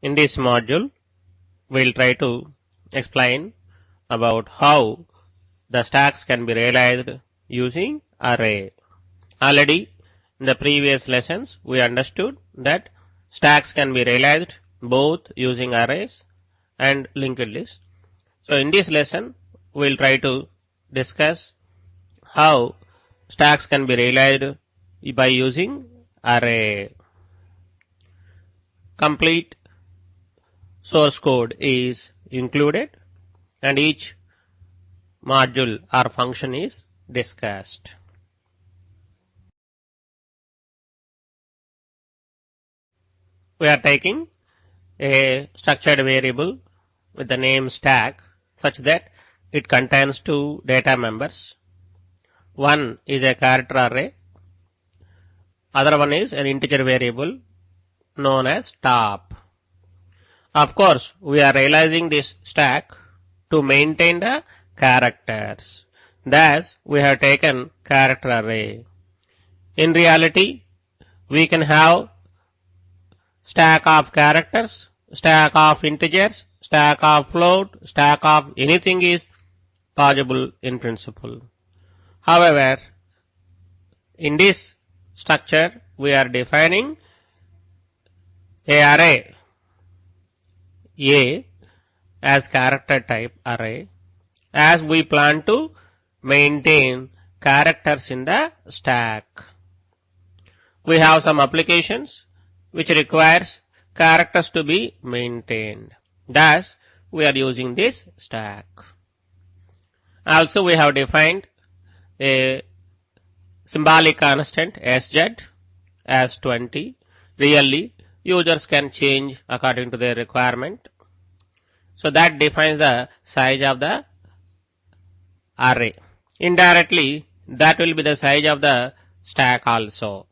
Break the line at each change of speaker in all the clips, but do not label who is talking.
In this module, we'll try to explain about how the stacks can be realized using array. Already in the previous lessons, we understood that stacks can be realized both using arrays and linked lists. So in this lesson, we'll try to discuss how stacks can be realized by using array. Complete source code is included and each module or function is discussed. We are taking a structured variable with the name stack such that it contains two data members. One is a character array, other one is an integer variable known as top. Of course, we are realizing this stack to maintain the characters. Thus, we have taken character array. In reality, we can have stack of characters, stack of integers, stack of float, stack of anything is possible in principle. However, in this structure, we are defining a array A as character type array as we plan to maintain characters in the stack. We have some applications which requires characters to be maintained. Thus, we are using this stack. Also, we have defined a symbolic constant SZ as 20. Really, users can change according to their requirement. So that defines the size of the array. Indirectly, that will be the size of the stack also.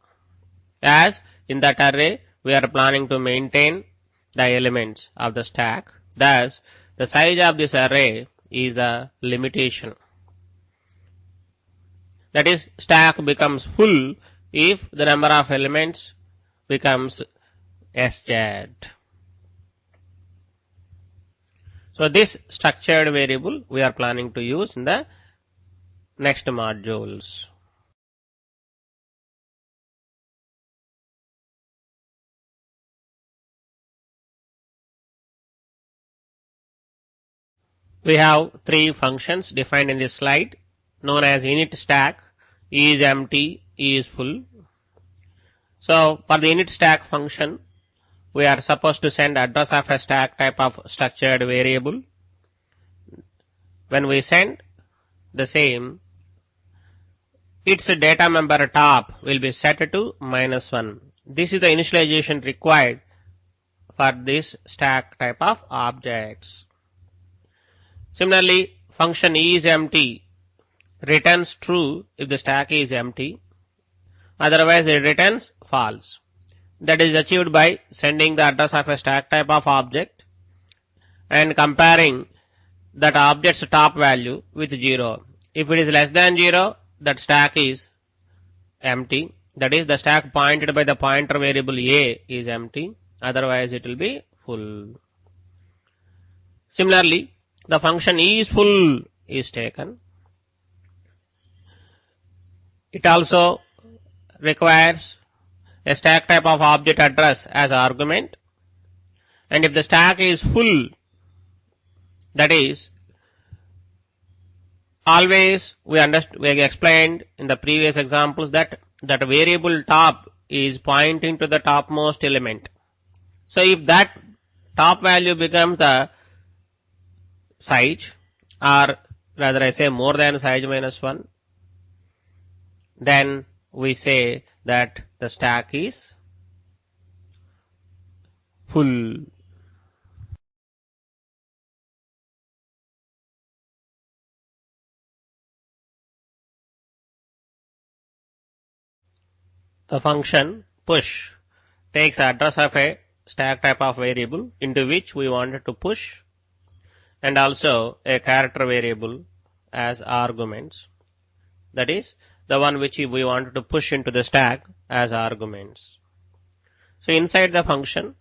As in that array, we are planning to maintain the elements of the stack. Thus, the size of this array is the limitation. That is, stack becomes full if the number of elements becomes SZ. So this structured variable we are planning to use in the next modules. We have three functions defined in this slide known as init stack, is empty, is full. So for the init stack function, we are supposed to send address of a stack type of structured variable. When we send the same, its data member top will be set to -1. This is the initialization required for this stack type of objects. Similarly, function is empty returns true if the stack is empty. Otherwise, it returns false. That is achieved by sending the address of a stack type of object and comparing that object's top value with 0. If it is less than 0, that stack is empty. That is, the stack pointed by the pointer variable A is empty. Otherwise, it will be full. Similarly, the function is full is taken. It also requires a stack type of object address as argument. And if the stack is full, that is, always we explained in the previous examples that variable top is pointing to the topmost element. So if that top value becomes the size, or rather I say more than size -1, then we say that the stack is full. The function push takes address of a stack type of variable into which we wanted to push and also a character variable as arguments. That is, the one which we wanted to push into the stack as arguments. So inside the function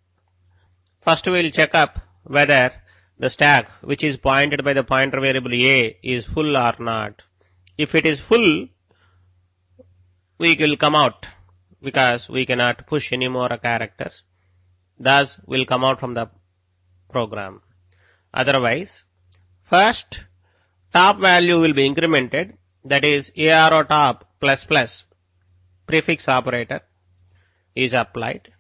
First we will check up whether the stack which is pointed by the pointer variable a is full or not. If it is full, we will come out because we cannot push any more characters. Thus, will come out from the program. Otherwise, first top value will be incremented, that is arrow top plus plus prefix operator is applied.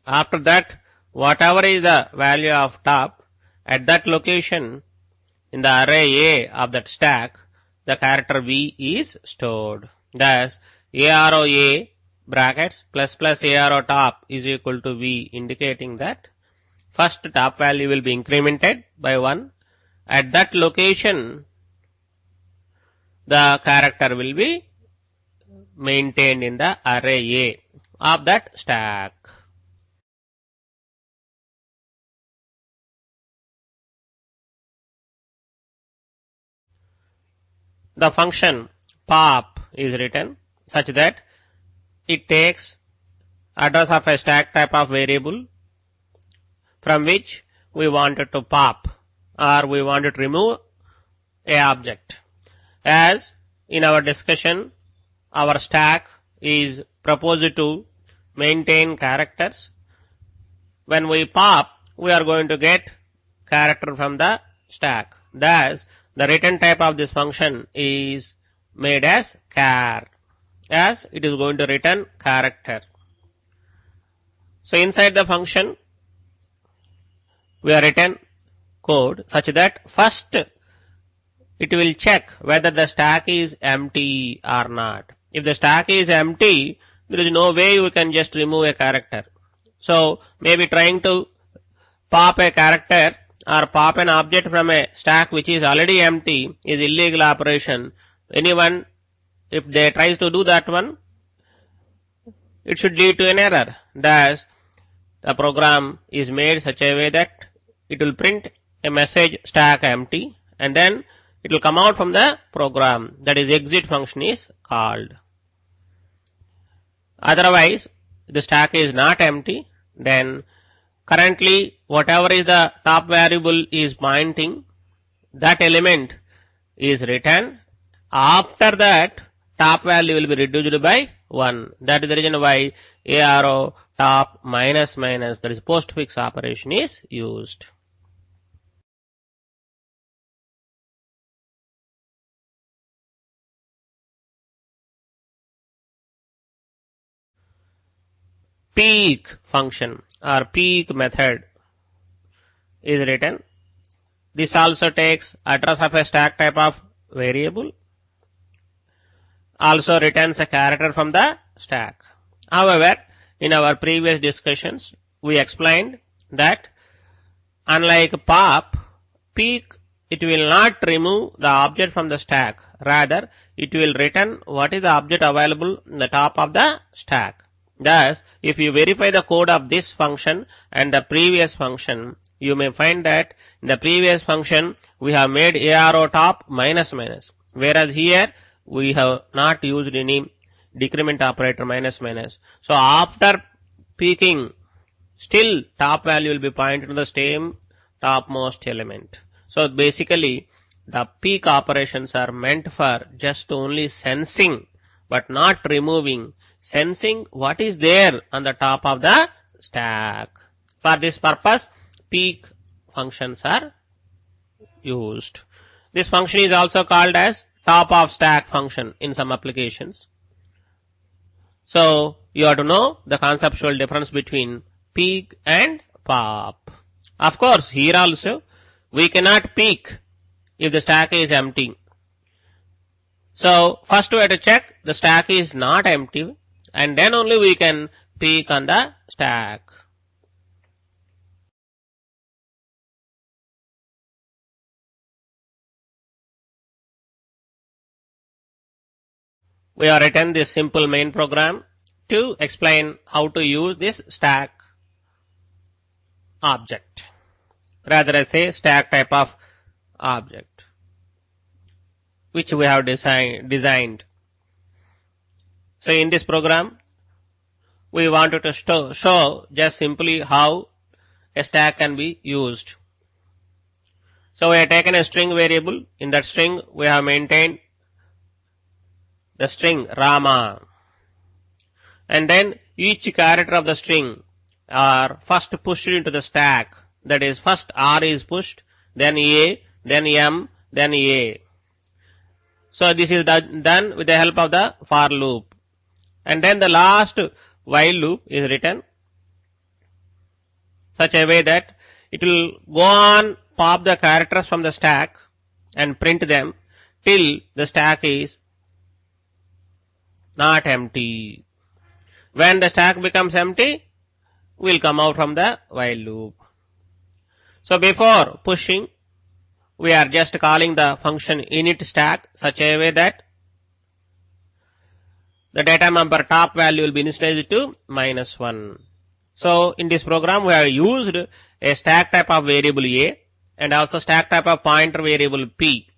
After that, whatever is the value of top, at that location in the array A of that stack, the character V is stored. Thus, arrow A brackets plus plus arrow top is equal to V, indicating that first top value will be incremented by 1. At that location, the character will be maintained in the array A of that stack. The function pop is written such that it takes address of a stack type of variable from which we wanted to pop or we wanted to remove a object. As in our discussion, our stack is proposed to maintain characters. When we pop, we are going to get character from the stack. Thus, the return type of this function is made as char, as it is going to return character. So inside the function, we have written code such that first it will check whether the stack is empty or not. If the stack is empty, there is no way you can just remove a character. So maybe trying to pop a character or pop an object from a stack which is already empty is illegal operation. Anyone, if they tries to do that one, it should lead to an error. Thus, the program is made such a way that it will print a message stack empty and then it will come out from the program, that is exit function is called. Otherwise, the stack is not empty, then currently whatever is the top variable is pointing, that element is written. After that, top value will be reduced by 1. That is the reason why arrow top minus minus, that is postfix operation, is used. Peek function or peek method is written. This also takes address of a stack type of variable, also returns a character from the stack. However, in our previous discussions, we explained that unlike pop, peek, it will not remove the object from the stack. Rather, it will return what is the object available in the top of the stack. Thus, if you verify the code of this function and the previous function, you may find that in the previous function, we have made arrow top minus minus. Whereas here, we have not used any decrement operator minus minus. So after peeking, still top value will be pointed to the same topmost element. So basically, the peek operations are meant for just only sensing, but not removing. Sensing what is there on the top of the stack. For this purpose, peek functions are used. This function is also called as top of stack function in some applications. So, you have to know the conceptual difference between peek and pop. Of course, here also, we cannot peek if the stack is empty. So, first we have to check the stack is not empty, and then only we can peek on the stack. We have written this simple main program to explain how to use this stack object. Rather, I say stack type of object, which we have designed. So in this program, we wanted to show just simply how a stack can be used. So we have taken a string variable. In that string, we have maintained the string Rama. And then each character of the string are first pushed into the stack. That is, first R is pushed, then A, then M, then A. So this is done with the help of the for loop. And then the last while loop is written such a way that it will go on, pop the characters from the stack and print them till the stack is not empty. When the stack becomes empty, we will come out from the while loop. So before pushing, we are just calling the function init stack such a way that the data member top value will be initialized to -1. So in this program, we have used a stack type of variable A and also stack type of pointer variable P.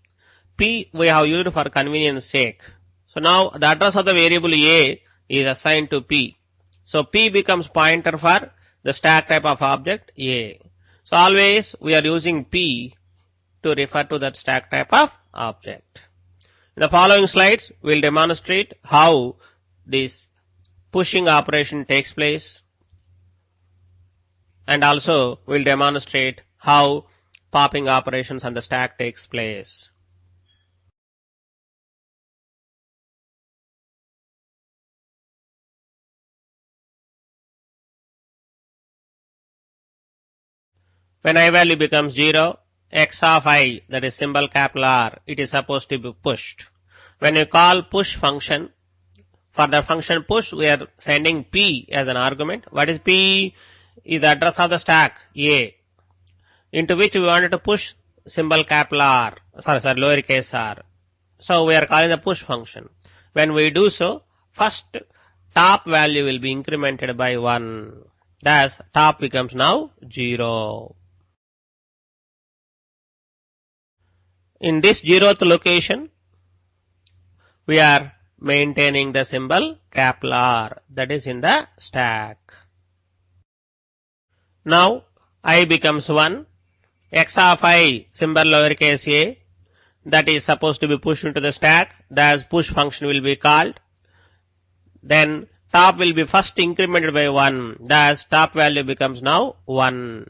P we have used for convenience sake. So now the address of the variable A is assigned to P. So P becomes pointer for the stack type of object A. So always we are using P to refer to that stack type of object. In the following slides, we will demonstrate how this pushing operation takes place, and also we will demonstrate how popping operations on the stack takes place. When I value becomes 0, x of I, that is symbol capital R, it is supposed to be pushed. When you call push function, for the function push, we are sending P as an argument. What is P? Is the address of the stack A, into which we wanted to push symbol capital R, lowercase r. So we are calling the push function. When we do so, first top value will be incremented by 1. Thus, top becomes now 0. In this 0th location, we are maintaining the symbol capital R, that is in the stack. Now I becomes 1, x of I symbol lowercase a, that is supposed to be pushed into the stack. Thus push function will be called. Then top will be first incremented by 1. Thus top value becomes now 1.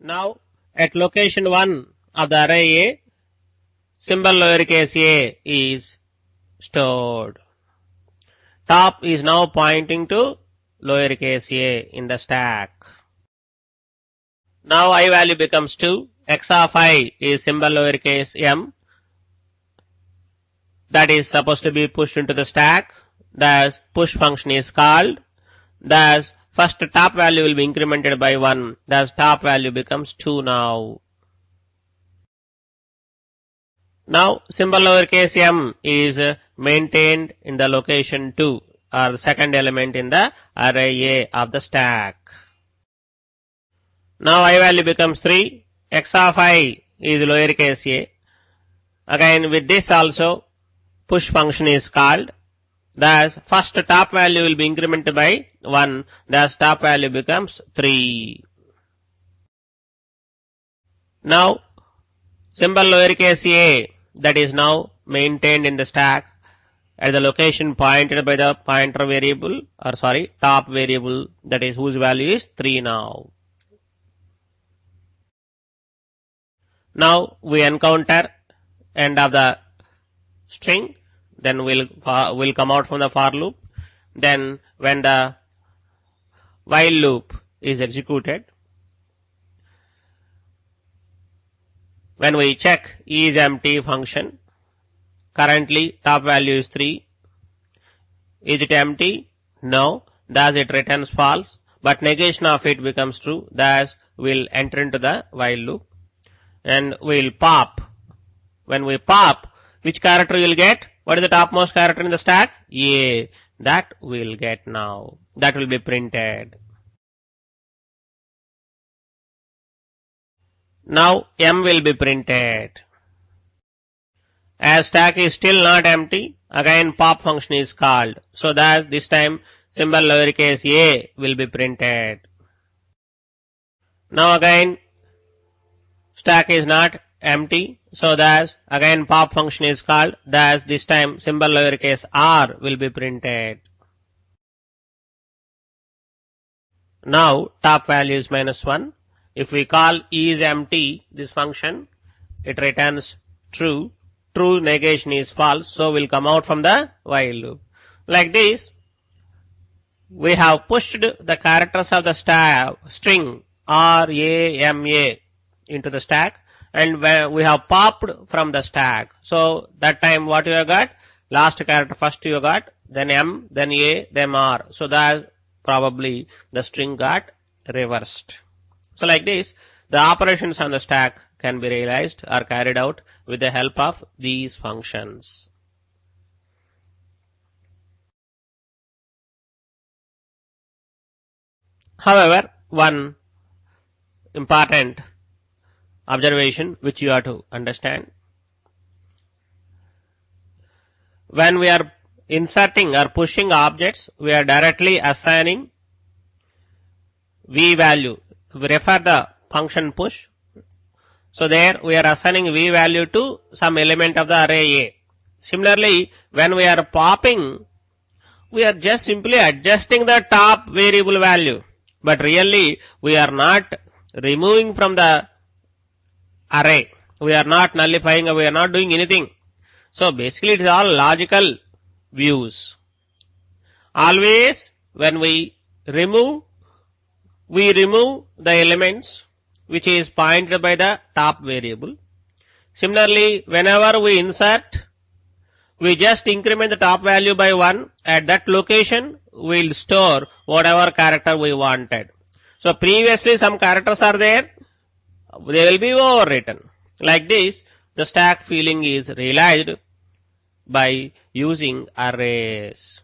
Now at location 1 of the array A, symbol lowercase a is stored. Top is now pointing to lowercase a in the stack. Now I value becomes 2. X of I is symbol lowercase m, that is supposed to be pushed into the stack. Thus push function is called. Thus first top value will be incremented by 1. Thus top value becomes 2 now. Now symbol lowercase m is maintained in the location 2, or the second element in the array A of the stack. Now I value becomes 3. X of I is lowercase a. Again with this also push function is called. Thus first top value will be incremented by 1. Thus top value becomes 3. Now symbol lowercase a, that is now maintained in the stack at the location pointed by the pointer variable, or top variable, that is whose value is 3 now. Now we encounter end of the string, then we'll come out from the for loop. Then when the while loop is executed, when we check is empty function, currently top value is 3. Is it empty? No. Thus it returns false, but negation of it becomes true. Thus we'll enter into the while loop and we'll pop. When we pop, which character we'll get? What is the topmost character in the stack? A. That we'll get now. That will be printed. Now m will be printed. As stack is still not empty, again pop function is called. So that this time symbol lowercase a will be printed. Now again stack is not empty, so thus again pop function is called, thus this time symbol lowercase r will be printed. Now top value is -1. If we call is empty this function, it returns true. True negation is false, so will come out from the while loop. Like this, we have pushed the characters of the string RAMA into the stack, and we have popped from the stack. So that time what you have got? Last character first you got, then M, then A, then R. So that probably the string got reversed. So like this, the operations on the stack can be realized or carried out with the help of these functions. However, one important observation which you have to understand. When we are inserting or pushing objects, we are directly assigning v value. We refer the function push. So there we are assigning v value to some element of the array A. Similarly, when we are popping, we are just simply adjusting the top variable value. But really, we are not removing from the array. We are not nullifying, we are not doing anything. So basically it is all logical views. Always when we remove the elements which is pointed by the top variable. Similarly, whenever we insert, we just increment the top value by 1. At that location, we will store whatever character we wanted. So previously some characters are there, they will be overwritten. Like this, the stack feeling is realized by using arrays.